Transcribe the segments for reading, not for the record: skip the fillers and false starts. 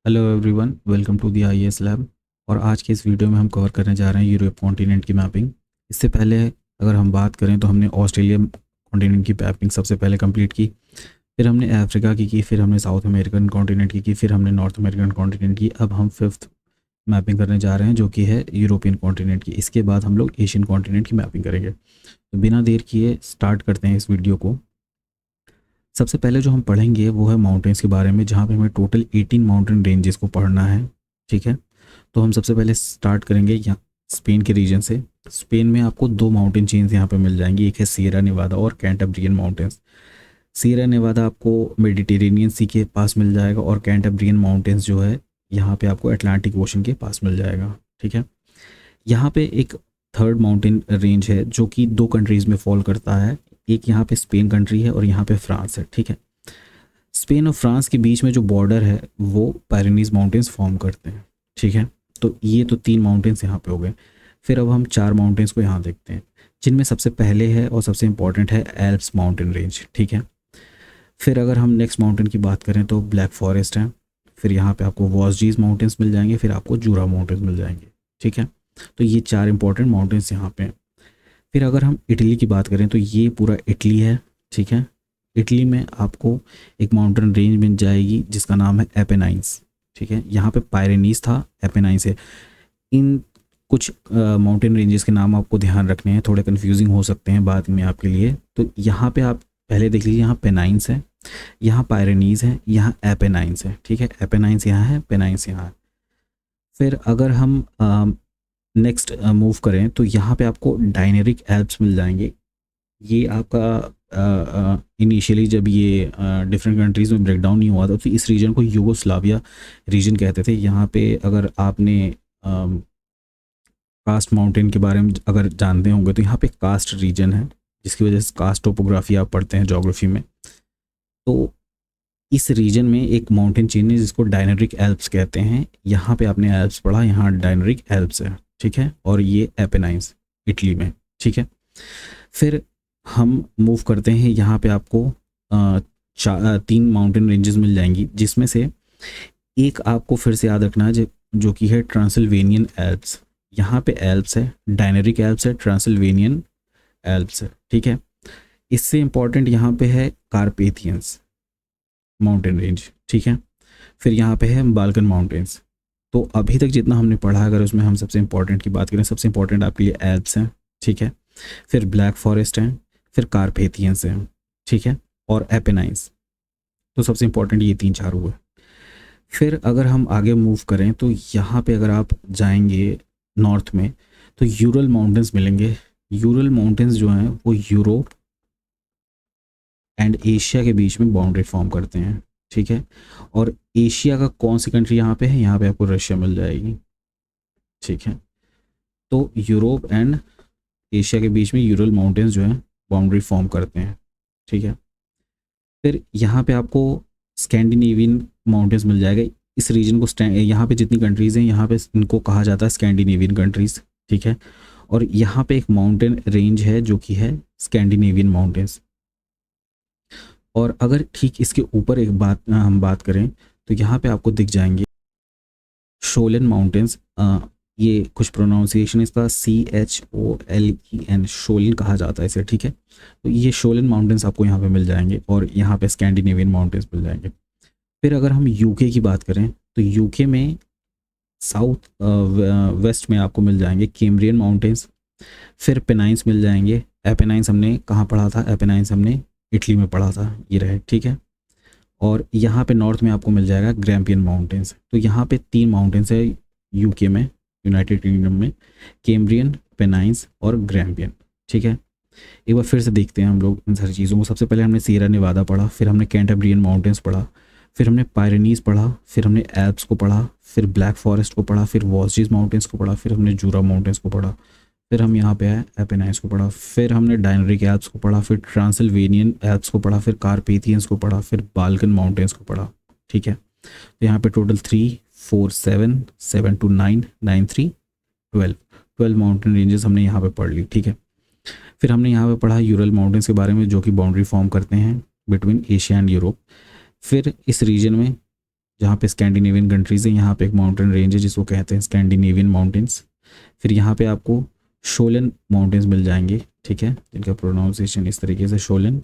Hello everyone, welcome to the IAS lab. और आज के इस वीडियो में हम कवर करने जा रहे हैं यूरोप कॉन्टिनेंट की मैपिंग। इससे पहले अगर हम बात करें तो हमने ऑस्ट्रेलिया कॉन्टिनेंट की मैपिंग सबसे पहले कंप्लीट की, फिर हमने अफ्रीका की, फिर हमने साउथ अमेरिकन कॉन्टिनेंट की, फिर हमने नॉर्थ अमेरिकन कॉन्टिनेंट की। अब हम फिफ्थ मैपिंग करने जा रहे हैं जो कि है यूरोपियन कॉन्टिनेंट की। इसके बाद हम लोग एशियन कॉन्टिनेंट की मैपिंग करेंगे। तो बिना देर किए स्टार्ट करते हैं इस वीडियो को। सबसे पहले जो हम पढ़ेंगे वो है माउंटेन्स के बारे में, जहाँ पे हमें टोटल 18 माउंटेन रेंजेस को पढ़ना है। ठीक है, तो हम सबसे पहले स्टार्ट करेंगे यहाँ स्पेन के रीजन से। स्पेन में आपको दो माउंटेन चेन्स यहाँ पे मिल जाएंगी, एक है सियरा नेवादा और कैंटाब्रियन माउंटेन्स। सियरा नेवादा आपको मेडिटेरेनियन सी के पास मिल जाएगा और कैंटाब्रियन माउंटेन्स जो है यहाँ पे आपको अटलांटिक ओशन के पास मिल जाएगा। ठीक है, यहाँ पे एक थर्ड माउंटेन रेंज है जो कि दो कंट्रीज़ में फॉल करता है। एक यहाँ पे स्पेन कंट्री है और यहाँ पे फ्रांस है। ठीक है, स्पेन और फ्रांस के बीच में जो बॉर्डर है वो पायरेनीज माउंटेन्स फॉर्म करते हैं। ठीक है, तो ये तो तीन माउंटेन्स यहाँ पे हो गए। फिर अब हम चार माउंटेन्स को यहाँ देखते हैं, जिनमें सबसे पहले है और सबसे इंपॉर्टेंट है एल्प्स माउंटेन रेंज। ठीक है, फिर अगर हम नेक्स्ट माउंटेन की बात करें तो ब्लैक फॉरेस्ट है। फिर यहाँ पे आपको वॉसजीज माउंटेन्स मिल जाएंगे, फिर आपको जूरा माउंटेन्स मिल जाएंगे। ठीक है, तो ये चार इंपॉर्टेंट माउंटेन्स यहाँ पे हैं। फिर अगर हम इटली की बात करें तो ये पूरा इटली है। ठीक है, इटली में आपको एक माउंटेन रेंज मिल जाएगी जिसका नाम है एपेनाइंस। ठीक है, यहाँ पे पायरेनीज था, एपेनाइंस है। इन कुछ माउंटेन रेंजेस के नाम आपको ध्यान रखने हैं, थोड़े कंफ्यूजिंग हो सकते हैं बाद में आपके लिए। तो यहाँ पे आप पहले देख लीजिए, यहाँ पेनाइंस है, यहाँ पायरेनीज है, यहाँ एपेनाइंस है। ठीक है, एपेनाइंस यहाँ है, पेनाइंस यहाँ है। फिर अगर हम नेक्स्ट मूव करें तो यहाँ पे आपको डायनेरिक एल्प्स मिल जाएंगे। ये आपका इनिशियली जब ये डिफरेंट कंट्रीज़ में ब्रेकडाउन नहीं हुआ था तो इस रीजन को यूगोस्लाविया रीजन कहते थे। यहाँ पे अगर आपने कास्ट माउंटेन के बारे में अगर जानते होंगे तो यहाँ पे कास्ट रीजन है, जिसकी वजह से कास्ट टोपोग्राफी आप पढ़ते हैं ज्योग्राफी में। तो इस रीजन में एक माउंटेन चेन है जिसको डायनेरिक एल्प्स कहते हैं। यहाँ पे आपने एल्प्स पढ़ा, यहाँ डायनेरिक एल्प्स है। ठीक है, और ये एपेनाइंस इटली में। ठीक है, फिर हम मूव करते हैं, यहाँ पे आपको तीन माउंटेन रेंजेस मिल जाएंगी, जिसमें से एक आपको फिर से याद रखना है जो कि है ट्रांसिल्वेनियन एल्प्स। यहाँ पे एल्प्स है, डायनेरिक एल्प्स है, ट्रांसिल्वेनियन एल्प्स है। ठीक है, इससे इंपॉर्टेंट यहाँ पे है कारपेथियंस माउंटेन रेंज। ठीक है, फिर यहाँ पे है बाल्कन माउंटेन्स। तो अभी तक जितना हमने पढ़ा, अगर उसमें हम सबसे इंपॉर्टेंट की बात करें, सबसे इंपॉर्टेंट आपके लिए एल्प्स हैं। ठीक है, फिर ब्लैक फॉरेस्ट हैं, फिर कारपेथियंस हैं। ठीक है, और एपेनाइंस। तो सबसे इंपॉर्टेंट ये तीन चार हुए। फिर अगर हम आगे मूव करें तो यहाँ पे अगर आप जाएंगे नॉर्थ में तो यूरल माउंटेन्स मिलेंगे। यूरल माउंटेन्स जो हैं वो यूरोप एंड एशिया के बीच में बाउंड्री फॉर्म करते हैं। ठीक है, और एशिया का कौन सी कंट्री यहाँ पे है, यहाँ पे आपको रशिया मिल जाएगी। ठीक है, तो यूरोप एंड एशिया के बीच में यूरल माउंटेन्स जो है बाउंड्री फॉर्म करते हैं। ठीक है, फिर यहाँ पे आपको स्कैंडिनेवियन माउंटेन्स मिल जाएगा। इस रीजन को यहाँ पे जितनी कंट्रीज़ हैं यहाँ पे इनको कहा जाता है स्कैंडिनेवियन कंट्रीज़। ठीक है, और यहाँ पे एक माउंटेन रेंज है जो कि है स्कैंडिनेवियन माउंटेन्स। और अगर ठीक इसके ऊपर एक बात हम बात करें तो यहाँ पे आपको दिख जाएंगे शोलन माउंटेन्स। ये कुछ प्रोनाउंसिएशन इसका CHOLEN, शोलन कहा जाता है इसे। ठीक है, तो ये शोलन माउंटेन्स आपको यहाँ पे मिल जाएंगे और यहाँ पे स्कैंडिनेवियन माउंटेन्स मिल जाएंगे। फिर अगर हम यूके की बात करें तो यूके में साउथ वेस्ट में आपको मिल जाएंगे कैम्ब्रियन माउंटेन्स। फिर पेनाइंस मिल जाएंगे। एपेनाइंस हमने कहाँ पढ़ा था, एपेनाइंस हमने इटली में पढ़ा था, ये रहे। ठीक है, और यहाँ पे नॉर्थ में आपको मिल जाएगा ग्रैम्पियन माउंटेन्स। तो यहाँ पे तीन माउंटेन्स है यूके में, यूनाइटेड किंगडम में, कैम्ब्रियन, पेनाइंस और ग्रैम्पियन। ठीक है, एक बार फिर से देखते हैं हम लोग इन सारी चीज़ों को। सबसे पहले हमने सियरा नेवादा पढ़ा, फिर हमने कैंटाब्रियन माउंटेन्स पढ़ा, फिर हमने पायरेनीज पढ़ा, फिर हमने एल्प्स को पढ़ा, फिर ब्लैक फॉरेस्ट को पढ़ा, फिर वॉसजीज माउंटेन्स को पढ़ा, फिर हमने जूरा माउंटेन्स को पढ़ा, फिर हम यहाँ पे आए एपेनाइंस को पढ़ा, फिर हमने डायनेरिक एल्प्स को पढ़ा, फिर ट्रांसिल्वेनियन एल्प्स को पढ़ा, फिर कारपेथियंस को पढ़ा, फिर बाल्कन माउंटेन्स को पढ़ा। ठीक है, तो यहाँ पे टोटल 3, 4, 7, 7 to 9, 9, 3, 12 माउंटेन रेंजेस हमने यहाँ पे पढ़ ली। ठीक है, फिर हमने यहाँ पे पढ़ा यूरल माउंटेन्स के बारे में जो कि बाउंड्री फॉर्म करते हैं बिटवीन एशिया एंड यूरोप। फिर इस रीजन में जहाँ पे स्कैंडिनेवियन कंट्रीज़ हैं, यहाँ पे एक माउंटेन रेंज है जिसको कहते हैं स्कैंडिनेवियन माउंटेन्स। फिर यहाँ पे आपको शोलन माउंटेन्स मिल जाएंगे, ठीक है, जिनका प्रोनाउंसिएशन इस तरीके से शोलन।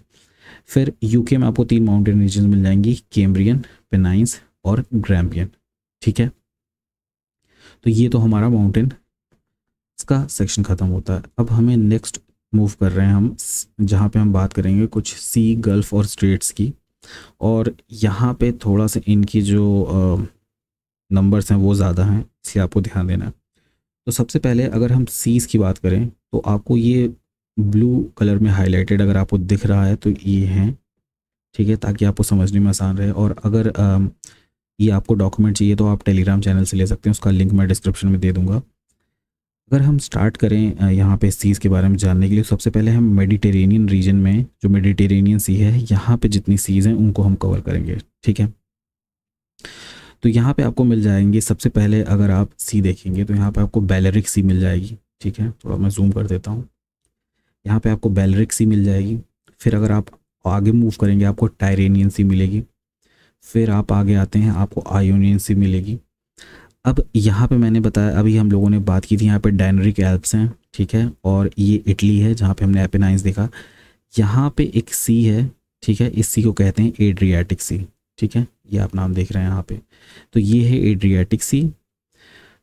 फिर यूके में आपको 3 माउंटेन रीजन मिल जाएंगी, कैम्ब्रियन, पेनाइंस और ग्रैम्पियन, ठीक है। तो ये तो हमारा माउंटेन इसका सेक्शन ख़त्म होता है। अब हमें नेक्स्ट मूव कर रहे हैं हम, जहाँ पे हम बात करेंगे कुछ सी, गल्फ और स्ट्रेट्स की। और यहाँ पे थोड़ा सा इनकी जो नंबर्स हैं वो ज़्यादा हैं, इसलिए आपको ध्यान देना है। तो सबसे पहले अगर हम सीज़ की बात करें तो आपको ये ब्लू कलर में हाईलाइटेड अगर आपको दिख रहा है तो ये हैं, ठीक है, ताकि आपको समझने में आसान रहे। और अगर ये आपको डॉक्यूमेंट चाहिए तो आप टेलीग्राम चैनल से ले सकते हैं, उसका लिंक मैं डिस्क्रिप्शन में दे दूंगा। अगर हम स्टार्ट करें यहाँ पे सीज़ के बारे में जानने के लिए, सबसे पहले हम मेडिटेरेनियन रीजन में, जो मेडिटेरेनियन सी है, यहाँ पे जितनी सीज़ हैं उनको हम कवर करेंगे, ठीक है। तो यहाँ पे आपको मिल जाएंगे, सबसे पहले अगर आप सी देखेंगे तो यहाँ पे आपको बैलेरिक सी मिल जाएगी, ठीक है। थोड़ा मैं जूम कर देता हूँ, यहाँ पे आपको बैलेरिक सी मिल जाएगी। फिर अगर आप आगे मूव करेंगे आपको टायरेनियन सी मिलेगी। फिर आप आगे आते हैं आपको आयोनियन सी मिलेगी। अब यहाँ पे मैंने बताया, अभी हम लोगों ने बात की थी, यहाँ पे डायनरिक एल्प्स हैं, ठीक है, और ये इटली है जहाँ पे हमने एपेनाइंस देखा। यहाँ पे एक सी है, ठीक है, इस सी को कहते हैं एड्रियाटिक सी, ठीक है, ये आप नाम देख रहे हैं यहाँ पे। तो ये है एड्रियाटिक सी।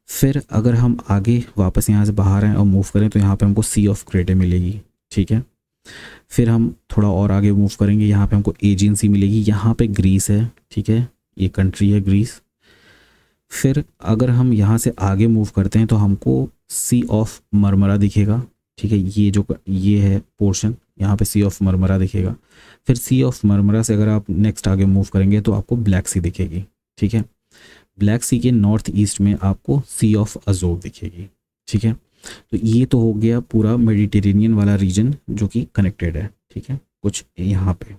फिर अगर हम आगे वापस यहाँ से बाहर आएँ और मूव करें तो यहाँ पे हमको सी ऑफ क्रेटे मिलेगी, ठीक है। फिर हम थोड़ा और आगे मूव करेंगे, यहाँ पे हमको एजियन सी मिलेगी। यहाँ पे ग्रीस है, ठीक है, ये कंट्री है ग्रीस। फिर अगर हम यहाँ से आगे मूव करते हैं तो हमको सी ऑफ मरमरा दिखेगा, ठीक है, ये है पोर्शन, यहाँ पे सी ऑफ मरमरा दिखेगा। फिर सी ऑफ मरमरा से अगर आप नेक्स्ट आगे मूव करेंगे तो आपको ब्लैक सी दिखेगी, ठीक है। ब्लैक सी के नॉर्थ ईस्ट में आपको सी ऑफ अजोव दिखेगी, ठीक है। तो ये तो हो गया पूरा मेडिटेरेनियन वाला रीजन जो कि कनेक्टेड है, ठीक है, कुछ यहाँ पे।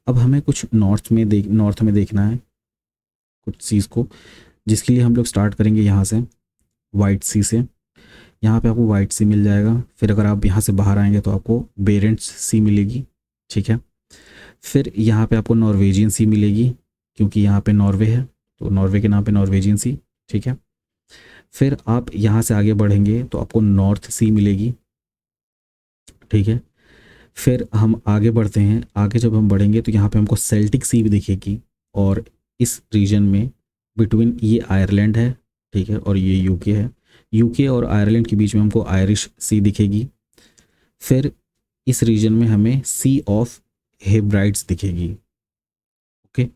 अब हमें कुछ नॉर्थ में देखना है कुछ चीज़ को, जिसके लिए हम लोग स्टार्ट करेंगे यहाँ से वाइट सी से। यहाँ पे आपको वाइट सी मिल जाएगा। फिर अगर आप यहाँ से बाहर आएंगे तो आपको बेरेंट्स सी मिलेगी, ठीक है। फिर यहाँ पे आपको नॉर्वेजियन सी मिलेगी, क्योंकि यहाँ पे नॉर्वे है तो नॉर्वे के नाम पे नॉर्वेजियन सी, ठीक है। फिर आप यहाँ से आगे बढ़ेंगे तो आपको नॉर्थ सी मिलेगी, ठीक है। फिर हम आगे बढ़ते हैं, आगे जब हम बढ़ेंगे तो यहाँ पे हमको सेल्टिक सी भी दिखेगी। और इस रीजन में बिटवीन ये आयरलैंड है, ठीक है, और ये यूके है। यूके और आयरलैंड के बीच में हमको आयरिश सी दिखेगी। फिर इस रीजन में हमें सी ऑफ हेब्राइड्स दिखेगी, ओके।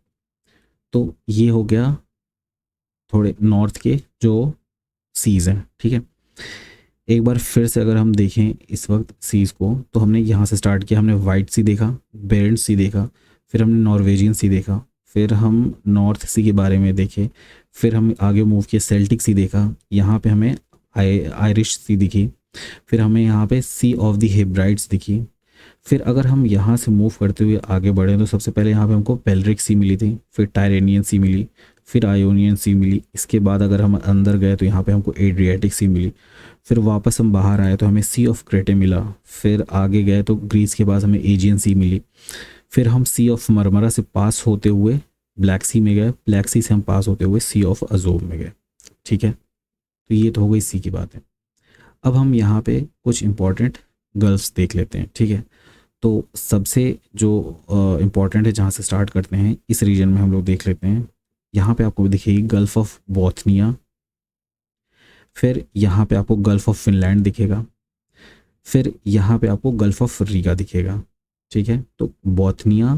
तो ये हो गया थोड़े नॉर्थ के जो सीज़ हैं, ठीक है। एक बार फिर से अगर हम देखें इस वक्त सीज़ को, तो हमने यहाँ से स्टार्ट किया, हमने वाइट सी देखा, बेरेंट सी देखा, फिर हमने नॉर्वेजियन सी देखा, फिर हम नॉर्थ सी के बारे में देखे, फिर हम आगे मूव किए, सेल्टिक सी देखा, यहाँ पे हमें आयरिश सी दिखी, फिर हमें यहाँ पे सी ऑफ द हेब्राइड्स दिखी। फिर अगर हम यहाँ से मूव करते हुए आगे बढ़े तो सबसे पहले यहाँ पे हमको बेलरिक सी मिली थी, फिर टायरेनियन सी मिली, फिर आयोनियन सी मिली। इसके बाद अगर हम अंदर गए तो यहाँ पे हमको एड्रियाटिक सी मिली। फिर वापस हम बाहर आए तो हमें सी ऑफ क्रेटे मिला। फिर आगे गए तो ग्रीस के पास हमें एजियन सी मिली। फिर हम सी ऑफ मरमरा से पास होते हुए ब्लैक सी में गए, ब्लैक सी से हम पास होते हुए सी ऑफ अजोव में गए, ठीक है। तो ये तो हो गई सी की बात है। अब हम यहाँ पे कुछ इंपॉर्टेंट गल्फ्स देख लेते हैं, ठीक है। तो सबसे जो इम्पॉर्टेंट है, जहाँ से स्टार्ट करते हैं, इस रीजन में हम लोग देख लेते हैं। यहाँ पे आपको दिखेगी गल्फ ऑफ बोथनिया। फिर यहाँ पे आपको गल्फ ऑफ फिनलैंड दिखेगा। फिर यहाँ पे आपको गल्फ ऑफ रीगा दिखेगा, ठीक है। तो बोथनिया,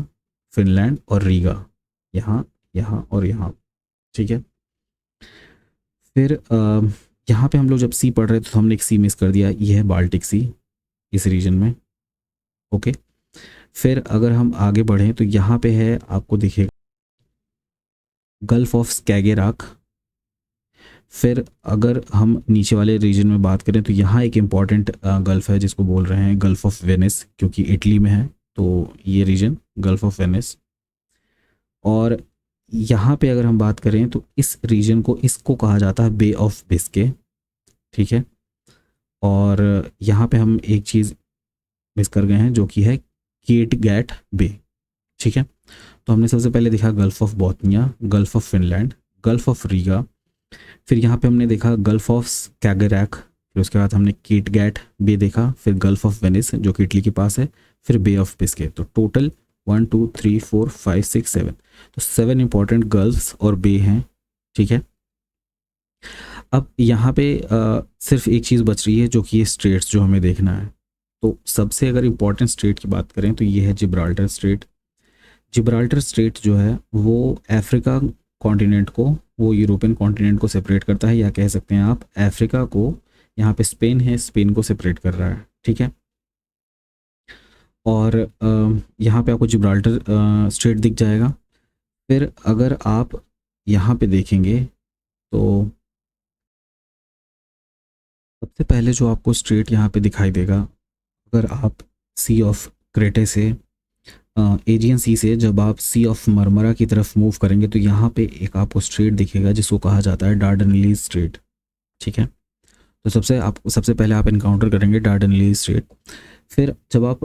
फिनलैंड और रीगा, यहाँ, यहाँ और यहाँ, ठीक है। फिर यहाँ पे हम लोग जब सी पढ़ रहे थे तो हमने एक सी मिस कर दिया, ये है बाल्टिक सी इस रीजन में, ओके। फिर अगर हम आगे बढ़ें तो यहाँ पे है, आपको दिखेगा गल्फ ऑफ स्कैगेराक। फिर अगर हम नीचे वाले रीजन में बात करें तो यहाँ एक इम्पॉर्टेंट गल्फ है जिसको बोल रहे हैं गल्फ ऑफ वेनिस, क्योंकि इटली में है तो ये रीजन गल्फ ऑफ वेनिस। और यहाँ पे अगर हम बात करें तो इस रीजन को, इसको कहा जाता है बे ऑफ बिस्के, ठीक है। और यहाँ पे हम एक चीज़ मिस कर गए हैं जो कि है केटगैट बे, ठीक है। तो हमने सबसे पहले देखा gulf of Bothnia, gulf of Finland, gulf of Riga, फिर यहाँ पे हमने देखा गल्फ ऑफ स्कैगरैक, फिर उसके बाद हमने कीटगैट बे देखा, फिर गल्फ ऑफ वेनिस जो कि इटली के पास है, फिर बे ऑफ बिस्के। तो टोटल 1 2 3 4 5 6 7, तो 7 इंपॉर्टेंट गल्फ्स और बे हैं। ठीक है। अब यहाँ पे सिर्फ एक चीज़ बच रही है जो कि ये स्ट्रेट्स जो हमें देखना है। तो सबसे अगर इम्पोर्टेंट स्ट्रेट की बात करें तो ये है जिब्राल्टर स्ट्रेट। जिब्राल्टर स्ट्रेट जो है वो अफ्रीका कॉन्टिनेंट को, वो यूरोपियन कॉन्टिनेंट को सेपरेट करता है, या कह सकते हैं आप अफ्रीका को, यहाँ पे स्पेन है, स्पेन को सेपरेट कर रहा है। ठीक है। और यहाँ पे आपको जिब्राल्टर स्ट्रेट दिख जाएगा। फिर अगर आप यहाँ पे देखेंगे तो सबसे पहले जो आपको स्ट्रेट यहाँ पे दिखाई देगा, अगर आप सी ऑफ क्रेटे से, एजियन सी से जब आप सी ऑफ मरमरा की तरफ मूव करेंगे तो यहाँ पे एक आपको स्ट्रेट दिखेगा जिसको कहा जाता है डार्डनलीज स्ट्रेट। ठीक है। तो सबसे पहले आप इनकाउंटर करेंगे डार्डनलीज स्ट्रेट। फिर जब आप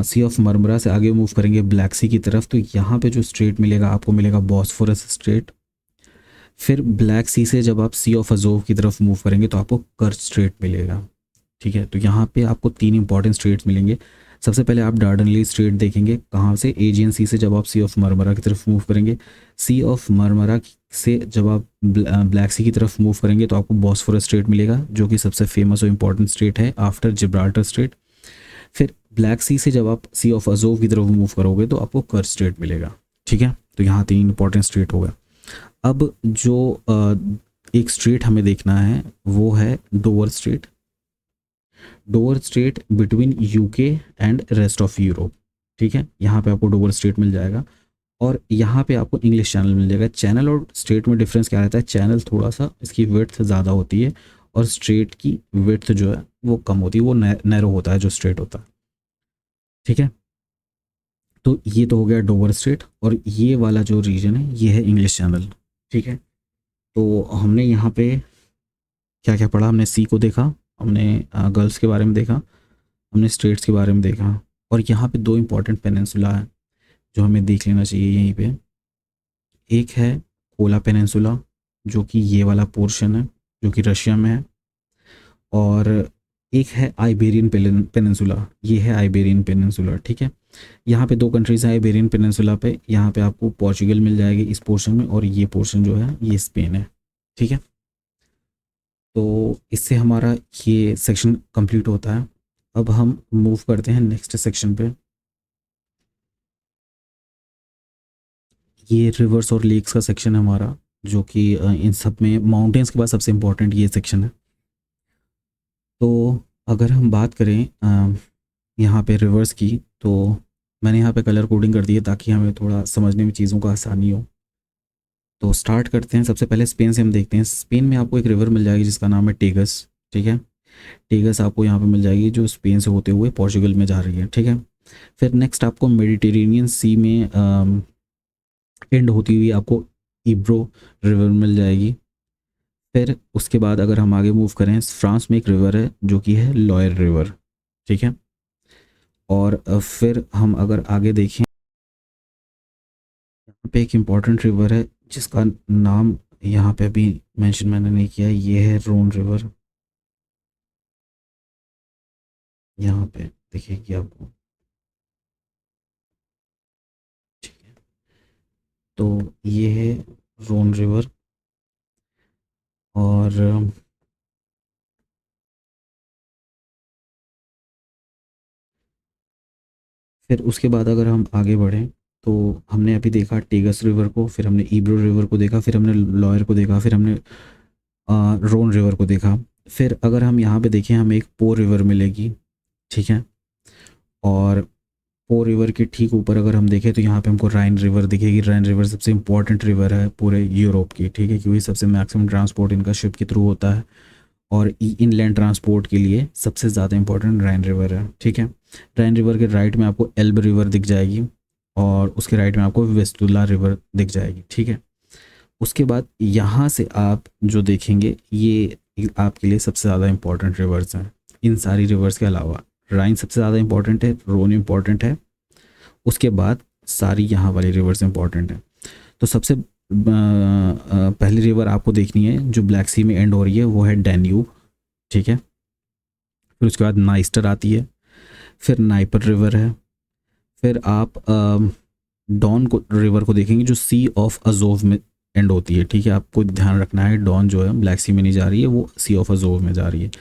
सी ऑफ मरमरा से आगे मूव करेंगे ब्लैक सी की तरफ तो यहाँ पे जो स्ट्रेट मिलेगा आपको मिलेगा बॉस्फोरस स्ट्रेट। फिर ब्लैक सी से जब आप सी ऑफ अजोव की तरफ मूव करेंगे तो आपको कर्च स्ट्रेट मिलेगा। ठीक है। तो यहाँ पे आपको 3 इंपॉर्टेंट स्ट्रेट्स मिलेंगे। सबसे पहले आप डार्डनली स्ट्रेट देखेंगे, कहाँ से, एजियन सी से जब आप सी ऑफ मरमरा की तरफ मूव करेंगे, सी ऑफ मरमरा से जब आप ब्लैक सी की तरफ मूव करेंगे तो आपको बॉस्फोरस स्ट्रेट मिलेगा जो कि सबसे फेमस और इंपॉर्टेंट स्ट्रेट है आफ्टर जिब्राल्टर स्ट्रेट। फिर ब्लैक सी से जब आप सी ऑफ अजोव की तरफ मूव करोगे तो आपको कर्च स्ट्रेट मिलेगा। ठीक है। तो यहाँ 3 इंपॉर्टेंट स्ट्रेट हो गए। अब जो एक स्ट्रेट हमें देखना है वो है Dover straight. Dover straight between UK and rest of Europe. ठीक है। यहाँ पे आपको डोवर स्ट्रेट मिल जाएगा और यहाँ पे आपको इंग्लिश चैनल मिल जाएगा। चैनल और स्ट्रेट में डिफरेंस क्या रहता है, चैनल थोड़ा सा इसकी विड्थ ज़्यादा होती है और स्ट्रेट की विड्थ जो है वो कम होती है, वो नैरो होता है जो स्ट्रेट होता है। ठीक है। तो ये तो हो गया डोवर स्ट्रेट और ये वाला जो रीजन है ये है इंग्लिश चैनल। ठीक है। तो हमने यहाँ पे क्या क्या पढ़ा, हमने सी को देखा, हमने गर्ल्स के बारे में देखा, हमने स्ट्रेट्स के बारे में देखा, और यहाँ पे 2 इंपॉर्टेंट पेनिनसुला है जो हमें देख लेना चाहिए यहीं पे। एक है कोला पेनिनसुला जो कि ये वाला पोर्शन है जो कि रशिया में है, और एक है आइबेरियन पेनिनसुला, ये है आइबेरियन पेनिनसुला। ठीक है। यहाँ पे 2 कंट्रीज हैं आइबेरियन पेनिनसुला पे, यहाँ पे आपको पोर्चुगल मिल जाएगी इस पोर्शन में, और ये पोर्शन जो है ये स्पेन है। ठीक है। तो इससे हमारा ये सेक्शन कंप्लीट होता है। अब हम मूव करते हैं नेक्स्ट सेक्शन पे। ये रिवर्स और लेक्स का सेक्शन है हमारा, जो कि इन सब में माउंटेन्स के बाद सबसे इम्पोर्टेंट ये सेक्शन है। तो अगर हम बात करें यहाँ पे रिवर्स की, तो मैंने यहाँ पे कलर कोडिंग कर दी है ताकि हमें थोड़ा समझने में चीज़ों का आसानी हो। तो स्टार्ट करते हैं। सबसे पहले स्पेन से हम देखते हैं। स्पेन में आपको एक रिवर मिल जाएगी जिसका नाम है टेगस। ठीक है। टेगस आपको यहाँ पे मिल जाएगी जो स्पेन से होते हुए पोर्चुगल में जा रही है। ठीक है। फिर नेक्स्ट आपको मेडिटेरेनियन सी में एंड होती हुई आपको इब्रो रिवर मिल जाएगी। फिर उसके बाद अगर हम आगे मूव करें, फ्रांस में एक रिवर है जो कि है लॉयर रिवर। ठीक है। और फिर हम अगर आगे देखें, यहाँ पे एक इम्पॉर्टेंट रिवर है जिसका नाम यहाँ पे अभी मेंशन मैंने नहीं किया, ये है रोन रिवर। यहाँ पे दिखेगी आपको। ठीक है। तो ये है रोन रिवर। और फिर उसके बाद अगर हम आगे बढ़ें तो हमने अभी देखा टेगस रिवर को, फिर हमने ईब्रो रिवर को देखा, फिर हमने लॉयर को देखा, फिर हमने रोन रिवर को देखा। फिर अगर हम यहाँ पे देखें हमें एक पो रिवर मिलेगी। ठीक है। और पो रिवर के ठीक ऊपर अगर हम देखें तो यहाँ पे हमको राइन रिवर दिखेगी। राइन रिवर सबसे इंपॉर्टेंट रिवर है पूरे यूरोप की। ठीक है। क्योंकि सबसे मैक्सिमम ट्रांसपोर्ट इनका शिप के थ्रू होता है और इनलैंड ट्रांसपोर्ट के लिए सबसे ज़्यादा इंपॉर्टेंट राइन रिवर है। ठीक है। राइन रिवर के राइट में आपको एल्ब रिवर दिख जाएगी और उसके राइट में आपको वेस्टुला रिवर दिख जाएगी। ठीक है। उसके बाद यहाँ से आप जो देखेंगे ये आपके लिए सबसे ज़्यादा इंपॉर्टेंट रिवर्स हैं। इन सारी रिवर्स के अलावा राइन सबसे ज़्यादा इंपॉर्टेंट है, रोन इंपॉर्टेंट है, उसके बाद सारी यहाँ वाली रिवर्स इंपॉर्टेंट हैं। तो सबसे पहली रिवर आपको देखनी है जो ब्लैक सी में एंड हो रही है, वो है डैन्यूब, ठीक है। फिर उसके बाद नाइस्टर आती है, फिर नाइपर रिवर है, फिर आप डॉन को रिवर को देखेंगे जो सी ऑफ अजोव में एंड होती है, ठीक है। आपको ध्यान रखना है डॉन जो है ब्लैक सी में नहीं जा रही है, वो सी ऑफ अजोव में जा रही है।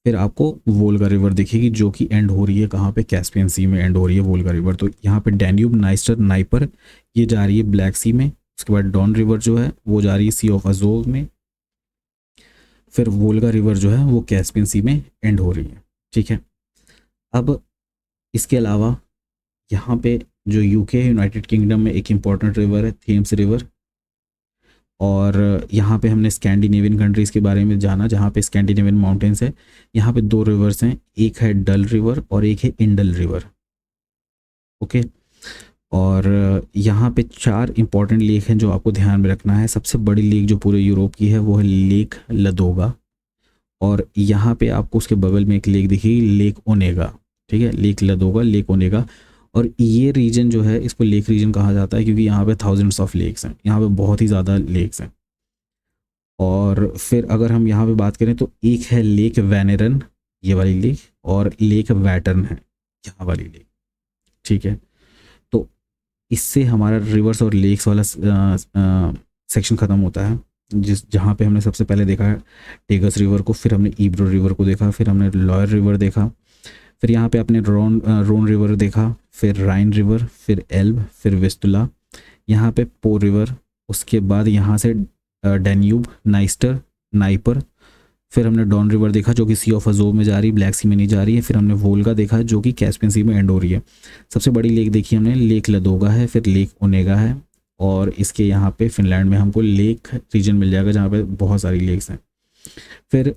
फिर आपको वोल्गा रिवर दिखेगी जो कि एंड हो रही है कहाँ पे, कैस्पियन सी में एंड हो रही है वोल्गा रिवर। तो यहाँ पे डैन्यूब, नाइस्टर, नाइपर ये जा रही है ब्लैक सी में। उसके बाद डॉन रिवर जो है वो जा रही है सी ऑफ अजोव में। फिर वोल्गा रिवर जो है वो कैस्पियन सी में एंड हो रही है, ठीक है। अब इसके अलावा यहाँ पे जो यूके यूनाइटेड किंगडम में एक इम्पॉर्टेंट रिवर है थेम्स रिवर। और यहाँ पे हमने स्कैंडिनेवियन कंट्रीज़ के बारे में जाना जहाँ पे स्कैंडिनेवियन माउंटेन्स है। यहाँ पे दो रिवर्स हैं, एक है डल रिवर और एक है इंडल रिवर, ओके। और यहाँ पे चार इंपॉर्टेंट लेक हैं जो आपको ध्यान में रखना है। सबसे बड़ी लेक जो पूरे यूरोप की है वो है लेक लदोगा, और यहाँ पे आपको उसके बगल में एक लेक दिखेगी लेक ओनेगा, ठीक है। Lake Ladoga, Lake Onega. और ये रीजन जो है इसको लेक रीजन कहा जाता है क्योंकि यहाँ पे थाउजेंड्स ऑफ लेक्स हैं, यहाँ पे बहुत ही ज़्यादा लेक्स हैं। और फिर अगर हम यहाँ पे बात करें तो एक है लेक वेनेरन, ये वाली लेक, और लेक वैटर्न है यहाँ वाली लेक, ठीक है। तो इससे हमारा रिवर्स और लेक्स वाला सेक्शन ख़त्म होता है, जहाँ पे हमने सबसे पहले देखा है टेगस रिवर को, फिर हमने ईब्रो रिवर को देखा, फिर हमने लॉयर रिवर देखा, फिर यहाँ पे अपने रोन रिवर देखा, फिर राइन रिवर, फिर एल्ब, फिर विस्तुला, यहाँ पे पो रिवर। उसके बाद यहाँ से डैन्यूब, नाइस्टर, नाइपर, फिर हमने डॉन रिवर देखा जो कि सी ऑफ अजोव में जा रही है, ब्लैक सी में नहीं जा रही है। फिर हमने वोल्गा देखा जो कि कैस्पियन सी में एंड हो रही है। सबसे बड़ी लेक देखी हमने लेक लदोगा है, फिर लेक ओनेगा है, और इसके यहाँ पे फिनलैंड में हमको लेक रीजन मिल जाएगा जहाँ पे बहुत सारी लेक्स हैं। फिर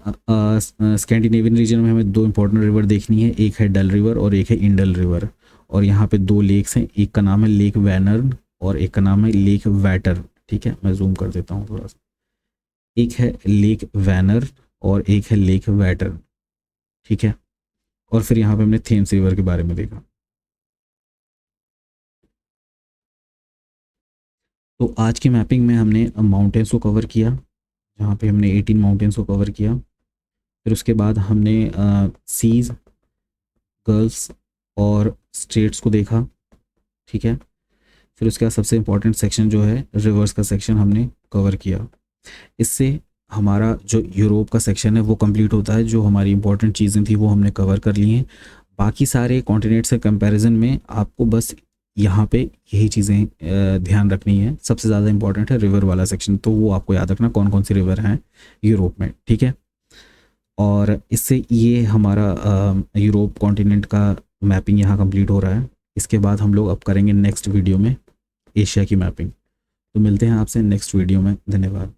स्कैंडिनेवियन रीजन में हमें दो इंपॉर्टेंट रिवर देखनी है, एक है डल रिवर और एक है इंडल रिवर। और यहाँ पे दो लेक्स हैं, एक का नाम है लेक वैनर्न और एक का नाम है लेक वैटर, ठीक है। मैं जूम कर देता हूँ थोड़ा सा। एक है लेक वैनर और एक है लेक वैटर, ठीक है। और फिर यहाँ पे हमने थेम्स रिवर के बारे में देखा। तो आज की मैपिंग में हमने माउंटेन्स को कवर किया, जहाँ पे हमने 18 माउंटेन्स को कवर किया। फिर उसके बाद हमने सीज, गर्ल्स और स्टेट्स को देखा, ठीक है। फिर उसके बाद सबसे इम्पोर्टेंट सेक्शन जो है रिवर्स का सेक्शन हमने कवर किया। इससे हमारा जो यूरोप का सेक्शन है वो कंप्लीट होता है। जो हमारी इंपॉर्टेंट चीज़ें थी वो हमने कवर कर ली हैं। बाकी सारे कॉन्टिनेंट्स के कंपैरिजन में आपको बस यहाँ पे यही चीज़ें ध्यान रखनी है। सबसे ज़्यादा इंपॉर्टेंट है रिवर वाला सेक्शन, तो वो आपको याद रखना कौन कौन सी रिवर हैं यूरोप में, ठीक है। और इससे ये हमारा यूरोप कॉन्टिनेंट का मैपिंग यहाँ कंप्लीट हो रहा है। इसके बाद हम लोग अब करेंगे नेक्स्ट वीडियो में एशिया की मैपिंग। तो मिलते हैं आपसे नेक्स्ट वीडियो में। धन्यवाद।